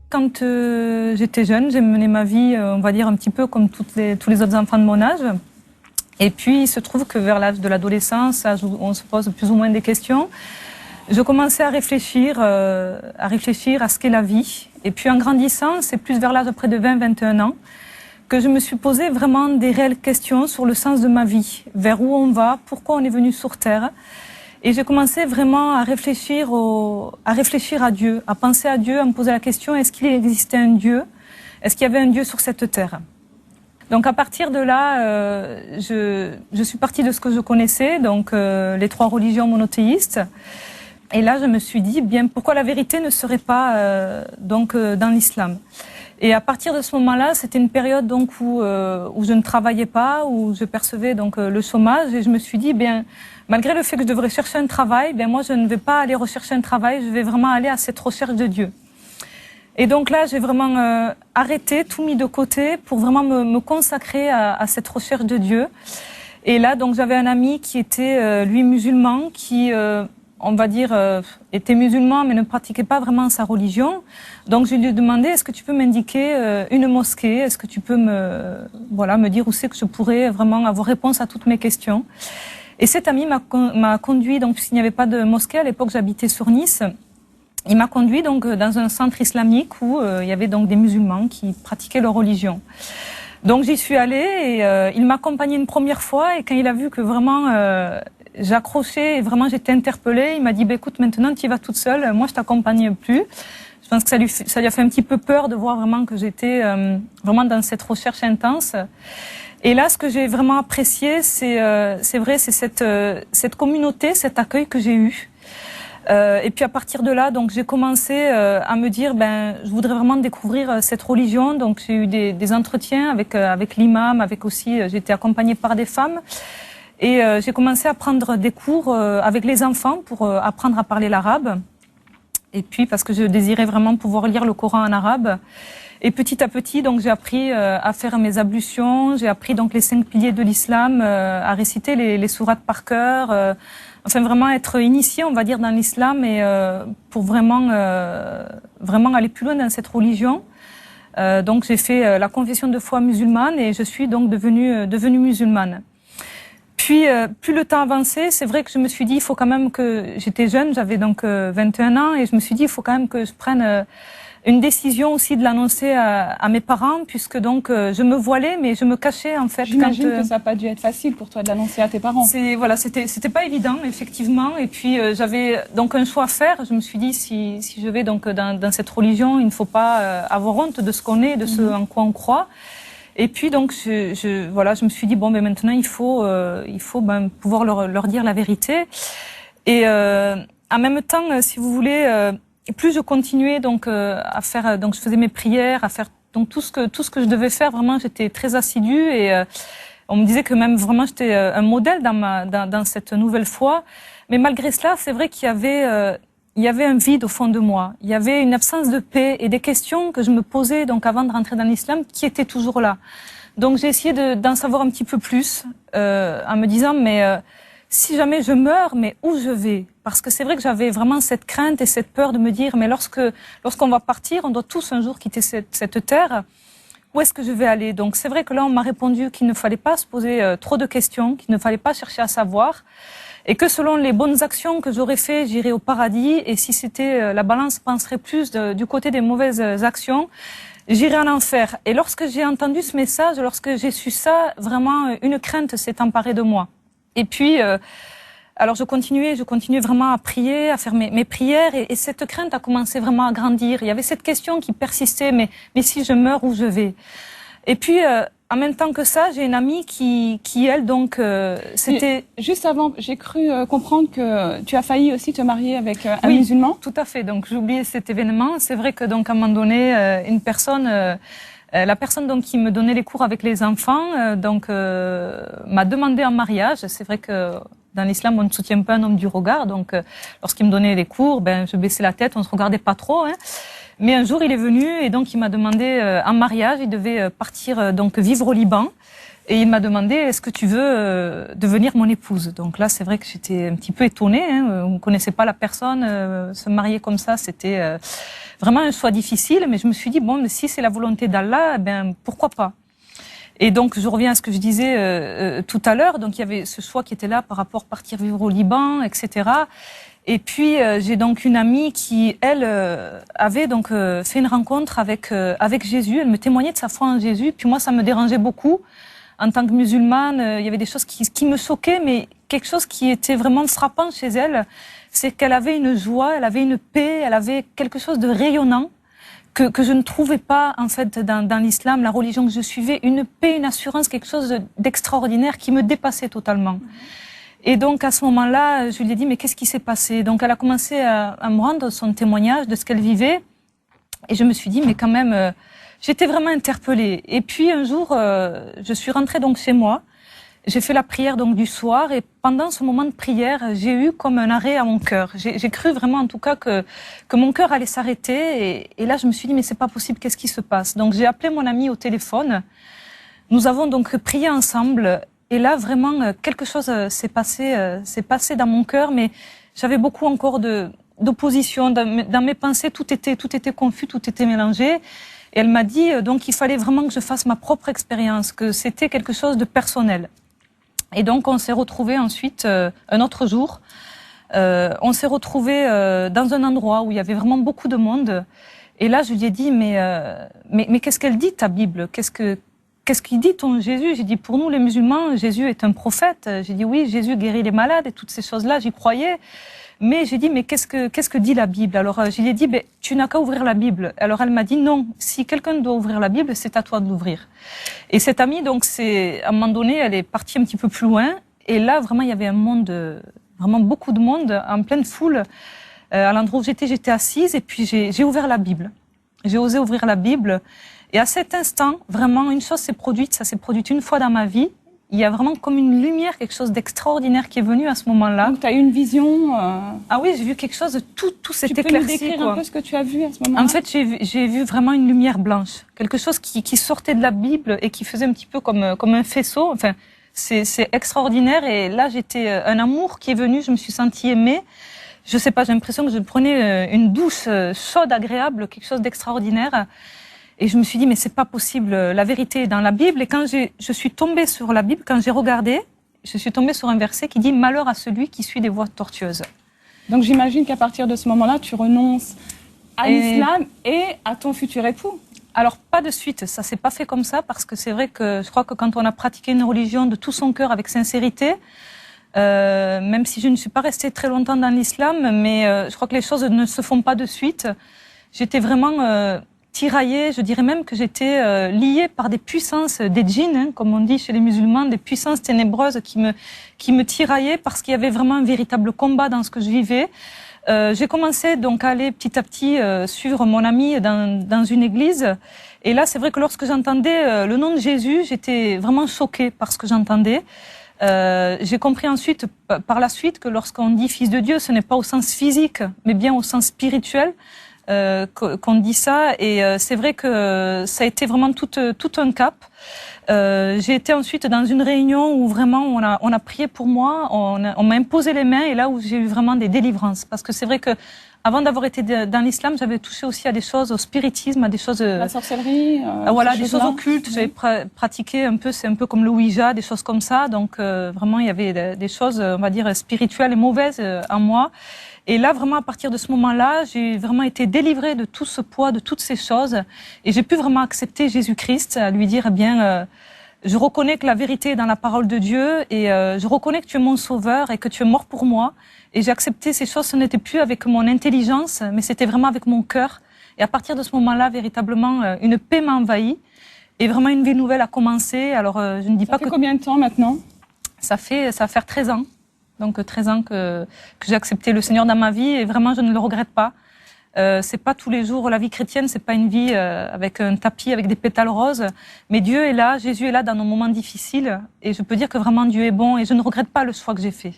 Quand j'étais jeune, j'ai mené ma vie, on va dire, un petit peu comme tous les autres enfants de mon âge. Et puis, il se trouve que vers l'âge de l'adolescence, on se pose plus ou moins des questions. Je commençais à réfléchir à ce qu'est la vie. Et puis, en grandissant, c'est plus vers l'âge près de 20-21 ans, que je me suis posé vraiment des réelles questions sur le sens de ma vie, vers où on va, pourquoi on est venu sur Terre. Et j'ai commencé vraiment à réfléchir à Dieu, à penser à Dieu, à me poser la question, est-ce qu'il existait un Dieu? Est-ce qu'il y avait un Dieu sur cette terre? Donc à partir de là, je suis partie de ce que je connaissais, donc les 3 religions monothéistes. Et là, je me suis dit, bien, pourquoi la vérité ne serait pas dans l'islam? Et à partir de ce moment-là, c'était une période donc où je ne travaillais pas, où je percevais donc le chômage, et je me suis dit, bien, malgré le fait que je devrais chercher un travail, bien moi je ne vais pas aller rechercher un travail, je vais vraiment aller à cette recherche de Dieu. Et donc là, j'ai vraiment arrêté, tout mis de côté pour vraiment me consacrer à cette recherche de Dieu. Et là, donc j'avais un ami qui était lui musulman, qui on va dire, était musulman mais ne pratiquait pas vraiment sa religion. Donc je lui ai demandé, est-ce que tu peux m'indiquer une mosquée? Est-ce que tu peux me dire où c'est que je pourrais vraiment avoir réponse à toutes mes questions? Et cet ami m'a conduit, donc puisqu'il n'y avait pas de mosquée, à l'époque j'habitais sur Nice, il m'a conduit donc dans un centre islamique où il y avait donc des musulmans qui pratiquaient leur religion. Donc j'y suis allée et il m'a accompagnée une première fois, et quand il a vu que vraiment j'accrochais et vraiment j'étais interpellée, il m'a dit écoute, maintenant tu y vas toute seule, moi je t'accompagne plus. Je pense que ça lui a fait un petit peu peur de voir vraiment que j'étais vraiment dans cette recherche intense. Et là, ce que j'ai vraiment apprécié, c'est cette communauté, cet accueil que j'ai eu. Et puis à partir de là, donc j'ai commencé à me dire, je voudrais vraiment découvrir cette religion. Donc j'ai eu des entretiens avec l'imam, j'ai été accompagnée par des femmes. Et j'ai commencé à prendre des cours avec les enfants pour apprendre à parler l'arabe. Et puis parce que je désirais vraiment pouvoir lire le Coran en arabe. Et petit à petit, donc j'ai appris à faire mes ablutions, j'ai appris donc les 5 piliers de l'islam, à réciter les sourates par cœur, enfin vraiment être initié, on va dire, dans l'islam, et pour vraiment aller plus loin dans cette religion. Donc j'ai fait la confession de foi musulmane et je suis donc devenue musulmane. Puis, plus le temps avançait, c'est vrai que je me suis dit, il faut quand même que... J'étais jeune, j'avais donc 21 ans, et je me suis dit, il faut quand même que je prenne une décision aussi de l'annoncer à mes parents, puisque donc je me voilais, mais je me cachais en fait. J'imagine que ça n'a pas dû être facile pour toi de l'annoncer à tes parents. C'était pas évident, effectivement, et puis j'avais donc un choix à faire. Je me suis dit, si je vais donc dans cette religion, il ne faut pas avoir honte de ce qu'on est, de ce en quoi on croit. Et puis donc je me suis dit bon, mais maintenant il faut pouvoir leur dire la vérité. Et en même temps, si vous voulez, plus je continuais donc à faire, donc je faisais mes prières, à faire donc tout ce que je devais faire, vraiment j'étais très assidue, et on me disait que même vraiment j'étais un modèle dans cette nouvelle foi. Mais malgré cela, c'est vrai qu'il y avait un vide au fond de moi. Il y avait une absence de paix et des questions que je me posais donc avant de rentrer dans l'islam qui étaient toujours là. Donc j'ai essayé d'en savoir un petit peu plus en me disant mais si jamais je meurs, mais où je vais? Parce que c'est vrai que j'avais vraiment cette crainte et cette peur de me dire mais lorsqu'on va partir, on doit tous un jour quitter cette terre. Où est-ce que je vais aller? Donc c'est vrai que là on m'a répondu qu'il ne fallait pas se poser trop de questions, qu'il ne fallait pas chercher à savoir. Et que selon les bonnes actions que j'aurais fait, j'irais au paradis. Et si c'était la balance penserait plus du côté des mauvaises actions, j'irais en enfer. Et lorsque j'ai entendu ce message, lorsque j'ai su ça, vraiment une crainte s'est emparée de moi. Et puis, alors je continuais vraiment à prier, à faire mes prières. Et cette crainte a commencé vraiment à grandir. Il y avait cette question qui persistait, mais si je meurs, où je vais? Et puis... en même temps que ça, j'ai une amie qui elle, donc, c'était... Juste avant, j'ai cru comprendre que tu as failli aussi te marier avec un musulman. Tout à fait. Donc, j'ai oublié cet événement. C'est vrai que, donc, à un moment donné, la personne donc qui me donnait les cours avec les enfants, m'a demandé en mariage. C'est vrai que dans l'islam, on ne soutient pas un homme du regard. Donc, lorsqu'il me donnait les cours, je baissais la tête, on se regardait pas trop, hein. Mais un jour, il est venu et donc il m'a demandé en mariage. Il devait partir donc vivre au Liban. Et il m'a demandé, est-ce que tu veux devenir mon épouse? Donc là, c'est vrai que j'étais un petit peu étonnée. On ne connaissait pas la personne. Se marier comme ça, c'était vraiment un choix difficile. Mais je me suis dit, bon, mais si c'est la volonté d'Allah, ben pourquoi pas? Et donc, je reviens à ce que je disais tout à l'heure. Donc, il y avait ce choix qui était là par rapport à partir vivre au Liban, etc. Et puis, j'ai donc une amie qui, elle, avait donc fait une rencontre avec Jésus. Elle me témoignait de sa foi en Jésus. Puis moi, ça me dérangeait beaucoup. En tant que musulmane, il y avait des choses qui me choquaient, mais quelque chose qui était vraiment frappant chez elle, c'est qu'elle avait une joie, elle avait une paix, elle avait quelque chose de rayonnant que je ne trouvais pas en fait dans l'islam, la religion que je suivais, une paix, une assurance, quelque chose d'extraordinaire qui me dépassait totalement. Et donc à ce moment-là, je lui ai dit mais qu'est-ce qui s'est passé? Donc elle a commencé à me rendre son témoignage de ce qu'elle vivait, et je me suis dit mais quand même, j'étais vraiment interpellée. Et puis un jour, je suis rentrée donc chez moi. J'ai fait la prière donc du soir, et pendant ce moment de prière, j'ai eu comme un arrêt à mon cœur. J'ai cru vraiment en tout cas que mon cœur allait s'arrêter, et là je me suis dit mais c'est pas possible, qu'est-ce qui se passe? Donc j'ai appelé mon ami au téléphone. Nous avons donc prié ensemble, et là vraiment quelque chose s'est passé dans mon cœur, mais j'avais beaucoup encore d'opposition dans mes pensées, tout était confus, tout était mélangé. Et elle m'a dit donc il fallait vraiment que je fasse ma propre expérience, que c'était quelque chose de personnel. Et donc on s'est retrouvés ensuite un autre jour. On s'est retrouvés dans un endroit où il y avait vraiment beaucoup de monde. Et là je lui ai dit mais qu'est-ce qu'elle dit ta Bible? Qu'est-ce qu'il dit ton Jésus? J'ai dit pour nous les musulmans, Jésus est un prophète. J'ai dit oui, Jésus guérit les malades et toutes ces choses-là, j'y croyais. Mais j'ai dit, mais qu'est-ce que dit la Bible? Alors, je lui ai dit, tu n'as qu'à ouvrir la Bible. Alors, elle m'a dit, non, si quelqu'un doit ouvrir la Bible, c'est à toi de l'ouvrir. Et cette amie, donc, à un moment donné, elle est partie un petit peu plus loin. Et là, vraiment, il y avait un monde, vraiment beaucoup de monde, en pleine foule. À l'endroit où j'étais assise, et puis j'ai ouvert la Bible. J'ai osé ouvrir la Bible. Et à cet instant, vraiment, une chose s'est produite, ça s'est produit une fois dans ma vie. Il y a vraiment comme une lumière, quelque chose d'extraordinaire qui est venu à ce moment-là. Donc tu as eu une vision Ah oui, j'ai vu quelque chose, tout s'est éclairci. Tu peux nous décrire un peu ce que tu as vu à ce moment-là? En fait, j'ai vu vraiment une lumière blanche, quelque chose qui sortait de la Bible et qui faisait un petit peu comme un faisceau. Enfin, c'est extraordinaire, et là j'étais un amour qui est venu, je me suis sentie aimée. Je sais pas, j'ai l'impression que je prenais une douche chaude, agréable, quelque chose d'extraordinaire. Et je me suis dit, mais c'est pas possible, la vérité est dans la Bible. Et quand je suis tombée sur la Bible, quand j'ai regardé, je suis tombée sur un verset qui dit « Malheur à celui qui suit des voies tortueuses ». Donc j'imagine qu'à partir de ce moment-là, tu renonces à l'islam et à ton futur époux. Alors pas de suite, ça s'est pas fait comme ça, parce que c'est vrai que je crois que quand on a pratiqué une religion de tout son cœur avec sincérité, même si je ne suis pas restée très longtemps dans l'islam, mais je crois que les choses ne se font pas de suite. J'étais vraiment... tiraillée, je dirais même que j'étais liée par des puissances, des djinns, comme on dit chez les musulmans, des puissances ténébreuses qui metiraillaient, parce qu'il y avait vraiment un véritable combat dans ce que je vivais. J'ai commencé donc à aller petit à petit suivre mon ami dans une église, et là c'est vrai que lorsque j'entendais le nom de Jésus, j'étais vraiment choquée par ce que j'entendais. J'ai compris ensuite, par la suite, que lorsqu'on dit fils de Dieu, ce n'est pas au sens physique, mais bien au sens spirituel. Qu'on dit ça, et c'est vrai que ça a été vraiment tout un cap. J'ai été ensuite dans une réunion où vraiment on a prié pour moi, on m'a imposé les mains, et là où j'ai eu vraiment des délivrances, parce que c'est vrai que avant d'avoir été dans l'islam, j'avais touché aussi à des choses, au spiritisme, à des choses... La sorcellerie, voilà, des choses occultes. J'avais pratiqué un peu, c'est un peu comme le Ouija, des choses comme ça. Donc vraiment, il y avait des choses, on va dire, spirituelles et mauvaises en moi. Et là, vraiment, à partir de ce moment-là, j'ai vraiment été délivrée de tout ce poids, de toutes ces choses. Et j'ai pu vraiment accepter Jésus-Christ, à lui dire, eh bien, je reconnais que la vérité est dans la parole de Dieu, et je reconnais que tu es mon sauveur et que tu es mort pour moi. Et j'ai accepté ces choses, ce n'était plus avec mon intelligence, mais c'était vraiment avec mon cœur. Et à partir de ce moment-là, véritablement, une paix m'a envahie, et vraiment une vie nouvelle a commencé. Alors, je ne dis pas que... Ça fait combien de temps maintenant? Ça va faire 13 ans. Donc 13 ans que j'ai accepté le Seigneur dans ma vie, et vraiment je ne le regrette pas. C'est pas tous les jours la vie chrétienne, c'est pas une vie avec un tapis avec des pétales roses, mais Dieu est là, Jésus est là dans nos moments difficiles, et je peux dire que vraiment Dieu est bon, et je ne regrette pas le choix que j'ai fait.